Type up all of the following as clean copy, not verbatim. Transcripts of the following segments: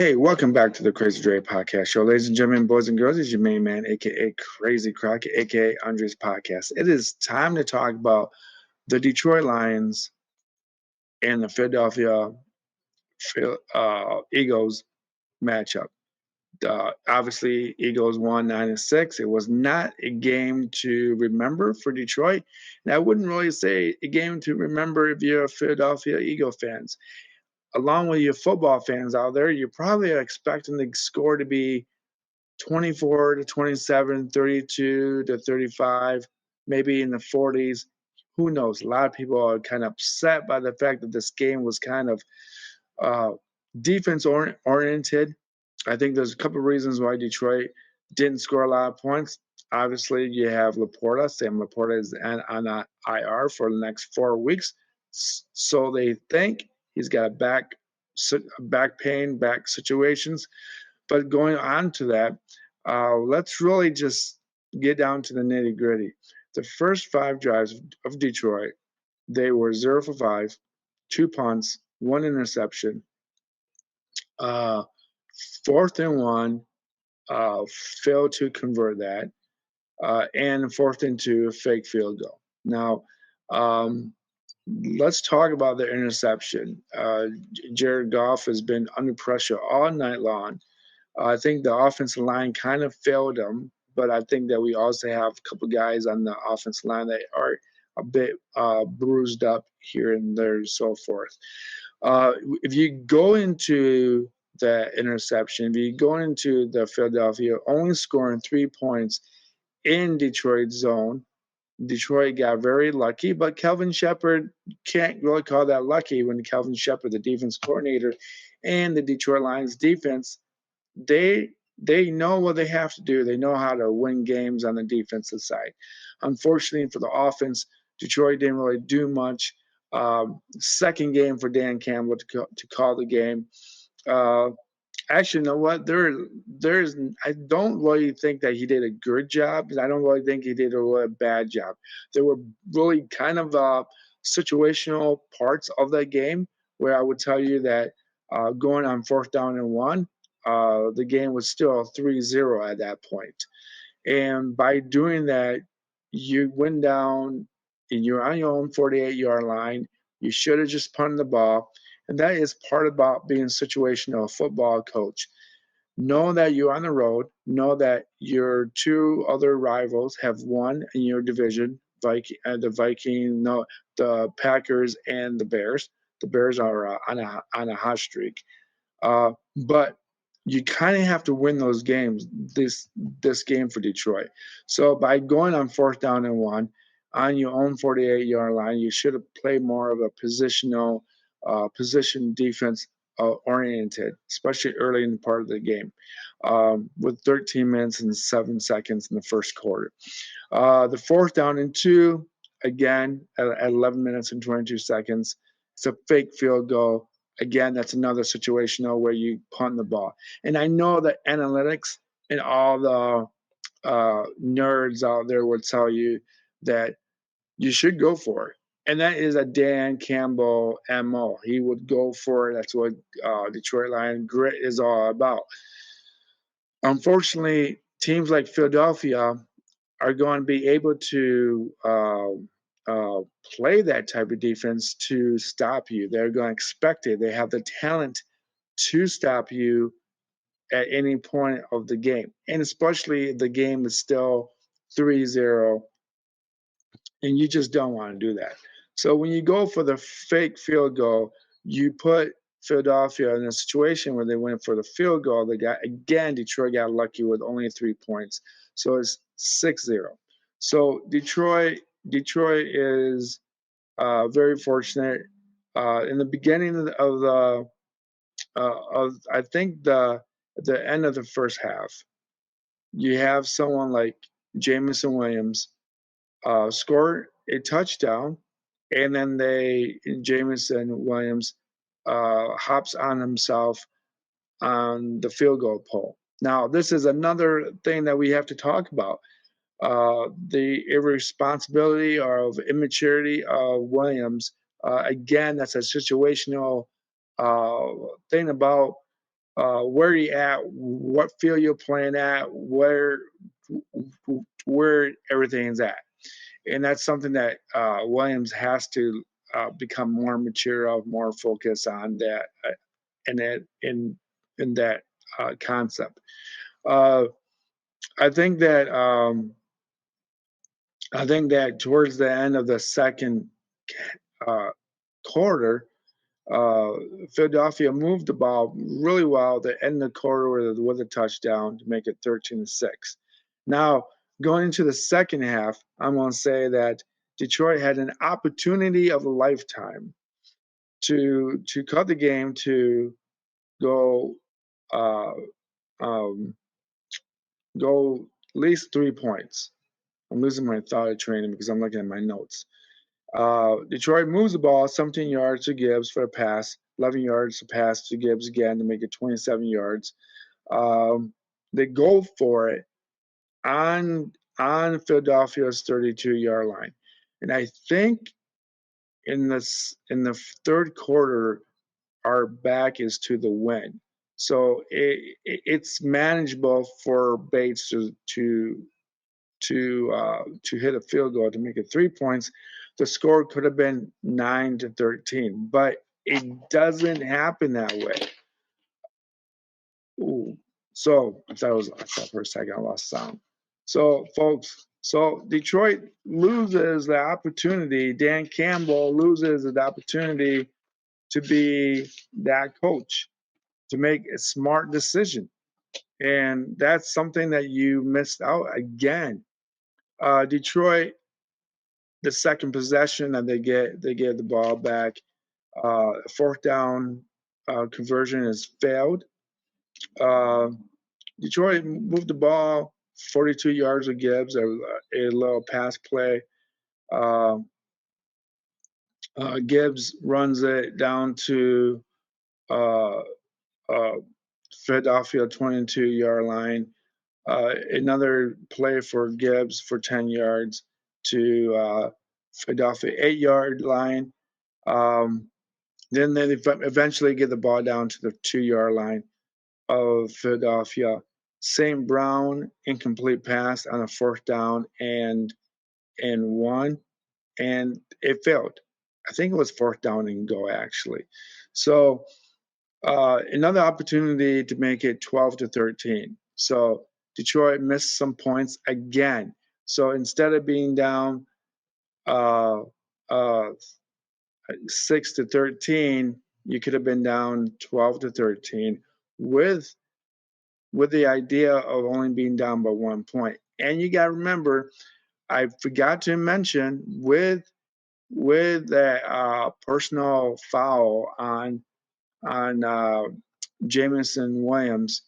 Hey, welcome back to the Crazy Dre Podcast Show. Ladies and gentlemen, boys and girls, it's your main man, aka Crazy Crockett, aka Andre's Podcast. It is time to talk about the Detroit Lions and the Philadelphia Eagles matchup. Obviously, Eagles won 9-6. It was not a game to remember for Detroit, and I wouldn't really say a game to remember if you're a Philadelphia Eagle fans. Along with your football fans out there, you're probably expecting the score to be 24 to 27, 32 to 35, maybe in the 40s. Who knows? A lot of people are kind of upset by the fact that this game was kind of uh, defense oriented. I think there's a couple of reasons why Detroit didn't score a lot of points. Obviously, you have Laporta. Sam Laporta is on IR for the next 4 weeks. So they think he's got a back pain, back situations. But going on to that, let's really just get down to the nitty gritty. The first 5 drives of Detroit, they were 0 for 5, 2 punts, 1 interception. Uh, 4th and 1, failed to convert that, and 4th and 2, a fake field goal. Now, um, let's talk about the interception. Jared Goff has been under pressure all night long. I think the offensive line kind of failed him, but I think that we also have a couple guys on the offensive line that are a bit bruised up here and there and so forth. If you go into the interception, if you go into the Philadelphia only scoring 3 points in Detroit zone, Detroit got very lucky, but Kelvin Shepard can't really call that lucky when Kelvin Shepard, the defense coordinator, and the Detroit Lions defense, they they know what they have to do. They know how to win games on the defensive side. Unfortunately for the offense, Detroit didn't really do much. Second game for Dan Campbell to call the game. Uh, Actually, you know what? There's. I don't really think that he did a good job. I don't really think he did a really bad job. There were really kind of situational parts of that game where I would tell you that going on 4th down and 1, the game was still 3-0 at that point. And by doing that, you went down and you're on your own 48-yard line. You should have just punted the ball. And that is part about being situational football coach. Know that you're on the road. Know that your 2 other rivals have won in your division, the Packers and the Bears. The Bears are on a hot streak. But you kind of have to win those games. This game for Detroit. So by going on 4th down and 1 on your own 48-yard line, you should have played more of a position defense oriented, especially early in the part of the game, with 13 minutes and 7 seconds in the first quarter. The 4th down and 2, again, at 11 minutes and 22 seconds, it's a fake field goal. Again, that's another situational where you punt the ball. And I know that analytics and all the nerds out there would tell you that you should go for it. And that is a Dan Campbell MO. He would go for it. That's what Detroit Lion grit is all about. Unfortunately, teams like Philadelphia are going to be able to play that type of defense to stop you. They're going to expect it. They have the talent to stop you at any point of the game. And especially if the game is still 3-0, and you just don't want to do that. So when you go for the fake field goal, you put Philadelphia in a situation where they went for the field goal. Detroit got lucky with only 3 points. So it's 6-0. So Detroit is very fortunate. In the beginning of the I think the end of the first half, you have someone like Jameson Williams score a touchdown, and then Jameson Williams hops on himself on the field goal pole. Now, this is another thing that we have to talk about. The irresponsibility or of immaturity of Williams. Again, that's a situational thing about where you at, what field you're playing at, where everything's at, and that's something that Williams has to become more mature of, more focused on that, and that in that concept. Uh, I think that towards the end of the second uh, quarter, uh, Philadelphia moved the ball really well to end the quarter with a touchdown to make it 13-6. Now, going into the second half, I'm going to say that Detroit had an opportunity of a lifetime to cut the game to go uh, um, go at least 3 points. I'm losing my thought of training because I'm looking at my notes. Detroit moves the ball 17 yards to Gibbs for a pass, 11 yards to pass to Gibbs again to make it 27 yards. They go for it on Philadelphia's 32-yard line, and I think in the third quarter, our back is to the win. So it's manageable for Bates to hit a field goal to make it 3 points. The score could have been 9-13, but it doesn't happen that way. Ooh. So I thought for a second I lost sound. So folks, Detroit loses the opportunity. Dan Campbell loses the opportunity to be that coach, to make a smart decision. And that's something that you missed out again. Detroit, the second possession that they get the ball back. Fourth down conversion is failed. Uh, Detroit moved the ball 42 yards with Gibbs, a little pass play. Uh, Gibbs runs it down to uh, uh, Philadelphia 22-yard line. Another play for Gibbs for 10 yards to Philadelphia 8-yard line. Then they eventually get the ball down to the 2-yard line of Philadelphia. St. Brown incomplete pass on a fourth down and one, and it failed. I think it was fourth down and go actually. So another opportunity to make it 12-13. So Detroit missed some points again. So instead of being down uh, uh, 6-13, you could have been down 12-13 with the idea of only being down by 1 point. And you got to remember, I forgot to mention with that personal foul on Jamison Williams,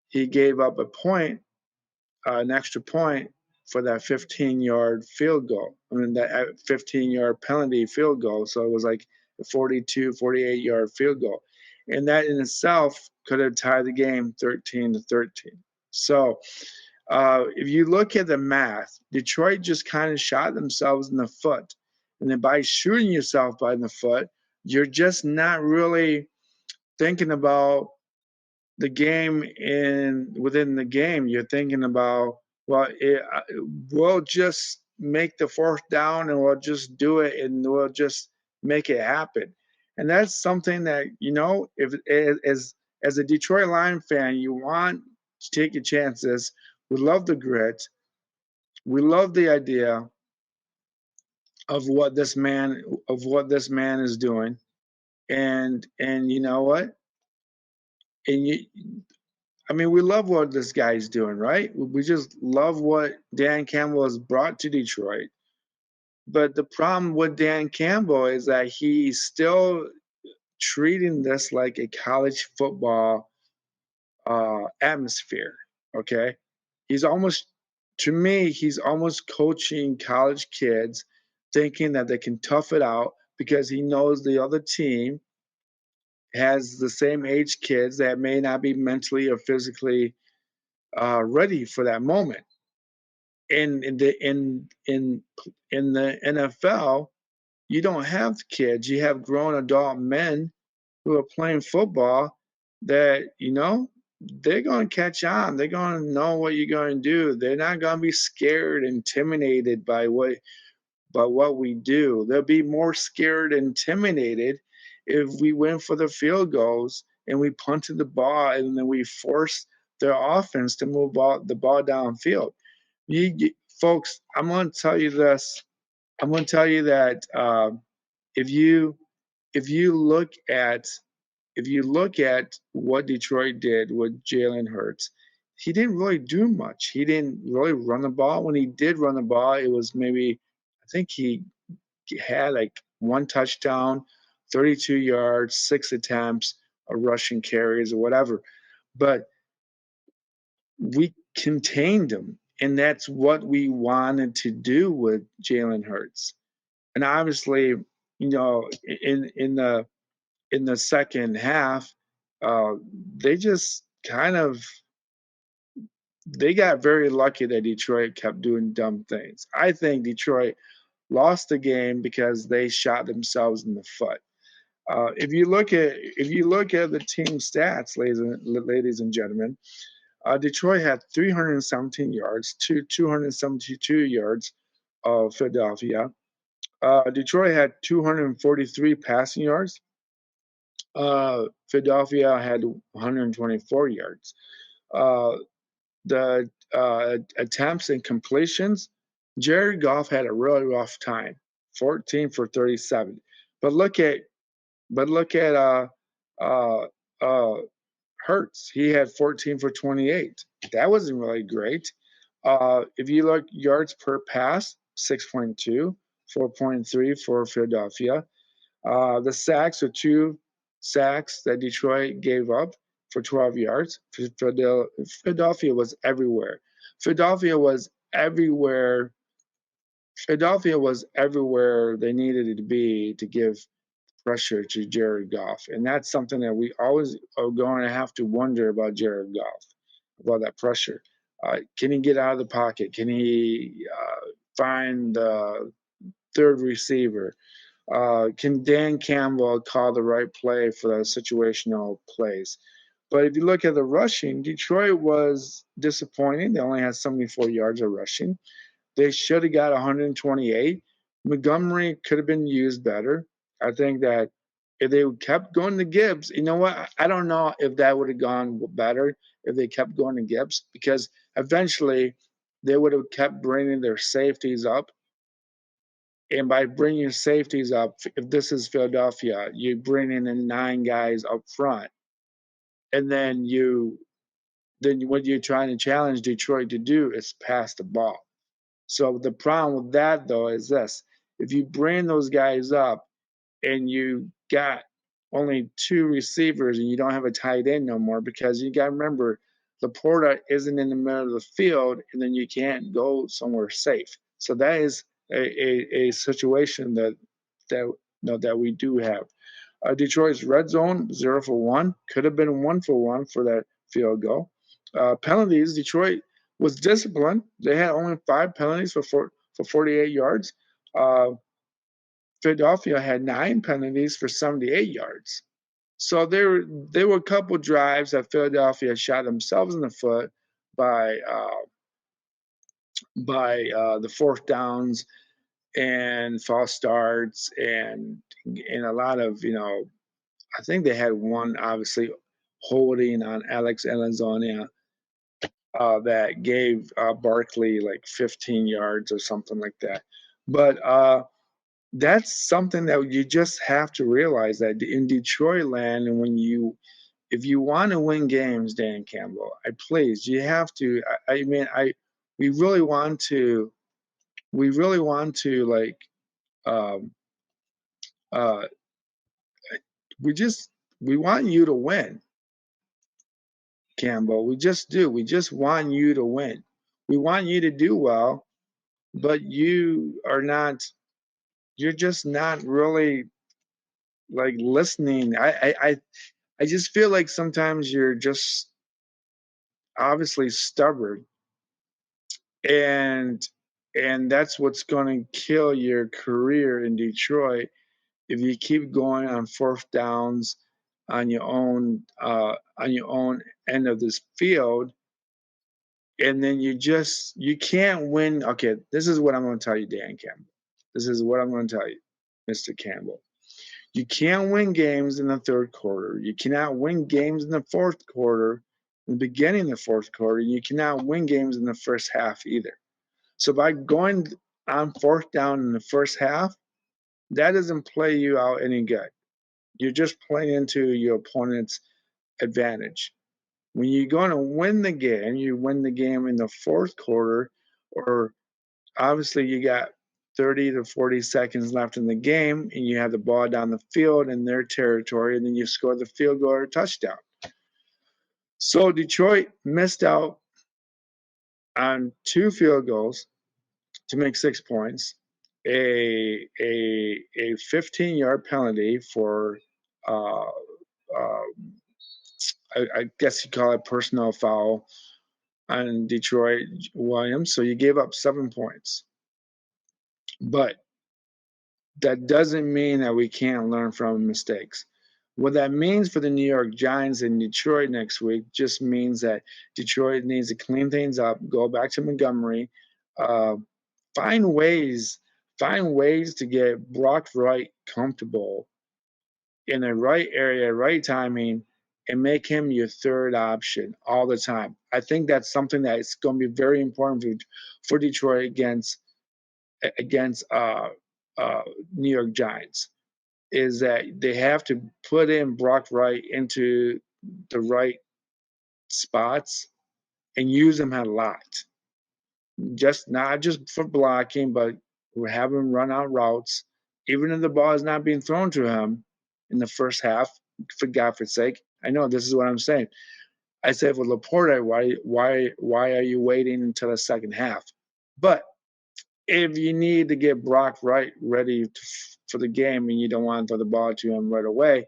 he gave up a point, an extra point for that 15-yard field goal. I mean, that 15-yard penalty field goal. So it was like a 42, 48-yard field goal. And that in itself could have tied the game 13-13. So if you look at the math, Detroit just kind of shot themselves in the foot. And then by shooting yourself by the foot, you're just not really thinking about the game within the game. You're thinking about, well, we'll just make the fourth down and we'll just do it and we'll just make it happen. And that's something that, if as a Detroit Lion fan, you want to take your chances. We love the grit. We love the idea of what this man is doing. And you know what? And we love what this guy's doing, right? We just love what Dan Campbell has brought to Detroit. But the problem with Dan Campbell is that he's still treating this like a college football atmosphere. Okay, to me, he's almost coaching college kids, thinking that they can tough it out because he knows the other team has the same age kids that may not be mentally or physically ready for that moment. In the NFL, you don't have kids; you have grown adult men who are playing football, that, they're going to catch on. They're going to know what you're going to do. They're not going to be scared, intimidated by what we do. They'll be more scared, intimidated if we went for the field goals and we punted the ball and then we forced their offense to move the ball downfield. Folks, I'm going to tell you this. I'm going to tell you that if you if you look at if you look at what Detroit did with Jalen Hurts, he didn't really do much. He didn't really run the ball. When he did run the ball, it was maybe, I think he had like one touchdown, 32 yards, 6 attempts, or rushing carries or whatever. But we contained him, and that's what we wanted to do with Jalen Hurts. And obviously, in the second half, uh, they just kind of they got very lucky that Detroit kept doing dumb things. I think Detroit lost the game because they shot themselves in the foot. If you look at the team stats, ladies and gentlemen, Detroit had 317 yards to 272 yards of Philadelphia. Detroit had 243 passing yards. Philadelphia had 124 yards. Uh, the attempts and completions, Jared Goff had a really rough time, 14 for 37. But look at uh, uh, Hurts. He had 14 for 28. That wasn't really great. If you look yards per pass, 6.2, 4.3 for Philadelphia. The sacks are 2 sacks that Detroit gave up for 12 yards. Philadelphia was everywhere. Philadelphia was everywhere. Philadelphia was everywhere they needed it to be to give pressure to Jared Goff. And that's something that we always are going to have to wonder about Jared Goff, about that pressure. Can he get out of the pocket? Can he find the third receiver? Can Dan Campbell call the right play for the situational plays? But if you look at the rushing, Detroit was disappointing. They only had 74 yards of rushing. They should have got 128. Montgomery could have been used better. I think that if they kept going to Gibbs, you know what? I don't know if that would have gone better if they kept going to Gibbs, because eventually they would have kept bringing their safeties up. And by bringing your safeties up, if this is Philadelphia, you bring in 9 guys up front, and then what you're trying to challenge Detroit to do is pass the ball. So the problem with that though is this: if you bring those guys up and you got only 2 receivers and you don't have a tight end no more, because you got to remember Laporta isn't in the middle of the field, and then you can't go somewhere safe. So that is a situation that we do have. Detroit's red zone 0 for 1, could have been 1 for 1 for that field goal. Penalties, Detroit was disciplined. They had only 5 penalties for 48 yards. Uh, Philadelphia had 9 penalties for 78 yards. So there were a couple drives that Philadelphia shot themselves in the foot by the fourth downs and false starts, and a lot of, I think they had one obviously holding on Alex Elazonia that gave Barkley like 15 yards or something like that. But that's something that you just have to realize, that in Detroit land, and if you want to win games, Dan Campbell, please, you have to. I mean, we really want to. We really want to like. Um, uh, we just we want you to win, Campbell. We just do. We just want you to win. We want you to do well, but you are not. You're just not really like listening. I just feel like sometimes you're just obviously stubborn, and that's what's going to kill your career in Detroit if you keep going on fourth downs, on your own end of this field, and then you can't win. Okay, this is what I'm going to tell you, Dan Campbell. This is what I'm going to tell you, Mr. Campbell. You can't win games in the third quarter. You cannot win games in the fourth quarter, in the beginning of the fourth quarter. You cannot win games in the first half either. So by going on fourth down in the first half, that doesn't play you out any good. You're just playing into your opponent's advantage. When you're going to win the game, you win the game in the fourth quarter, or obviously you got 30 to 40 seconds left in the game, and you have the ball down the field in their territory, and then you score the field goal or touchdown. So Detroit missed out on 2 field goals to make 6 points, a 15-yard penalty for uh, uh, I guess you call it personnel foul on Detroit Williams. So you gave up 7 points. But that doesn't mean that we can't learn from mistakes. What that means for the New York Giants in Detroit next week just means that Detroit needs to clean things up, go back to Montgomery, uh, find ways to get Brock Wright comfortable in the right area, right timing, and make him your third option all the time. I think that's something that is going to be very important for Detroit against New York Giants. Is that they have to put in Brock Wright into the right spots and use him a lot. Just not just for blocking, but we have him run out routes, even if the ball is not being thrown to him in the first half. For God's sake, I know this is what I'm saying. I said with Laporte, why are you waiting until the second half? But if you need to get Brock Wright ready for the game and you don't want to throw the ball to him right away,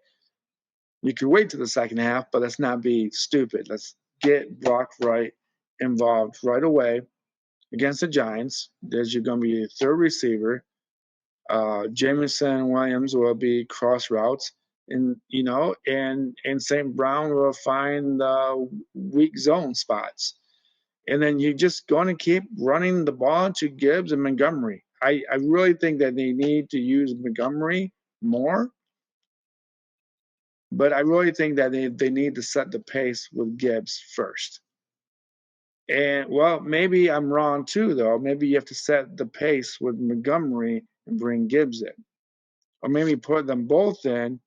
you could wait to the second half, but let's not be stupid. Let's get Brock Wright involved right away against the Giants. There's going to be your third receiver. Jameson Williams will be cross routes, and St. Brown will find weak zone spots. And then you're just going to keep running the ball to Gibbs and Montgomery. I really think that they need to use Montgomery more, but I really think that they need to set the pace with Gibbs first. And, well, maybe I'm wrong too, though. Maybe you have to set the pace with Montgomery and bring Gibbs in. Or maybe put them both in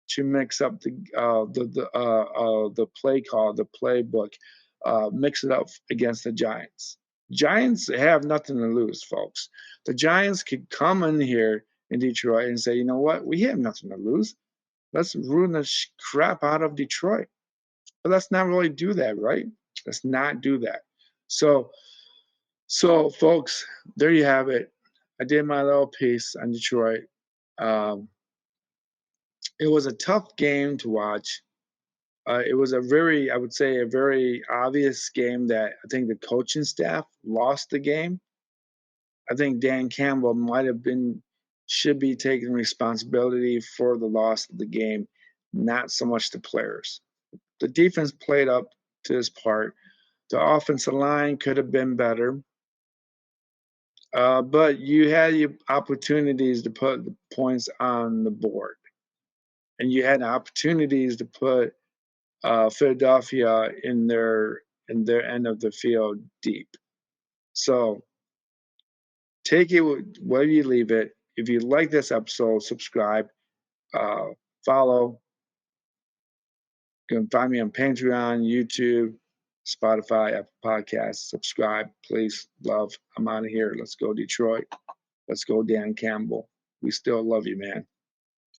to mix up the play call, the playbook, mix it up against the Giants. Giants have nothing to lose, folks. The Giants could come in here in Detroit and say, you know what, we have nothing to lose. Let's ruin the crap out of Detroit. But let's not really do that, right? Let's not do that. So folks, there you have it. I did my little piece on Detroit. It was a tough game to watch. It was I would say, a very obvious game that I think the coaching staff lost the game. I think Dan Campbell should be taking responsibility for the loss of the game, not so much the players. The defense played up to his part. The offensive line could have been better. But you had your opportunities to put the points on the board. And you had opportunities to put Philadelphia in their end of the field deep. So take it where you leave it. If you like this episode, subscribe, follow. You can find me on Patreon, YouTube, Spotify, Apple Podcasts. Subscribe, please. Love. I'm out of here. Let's go, Detroit. Let's go, Dan Campbell. We still love you, man.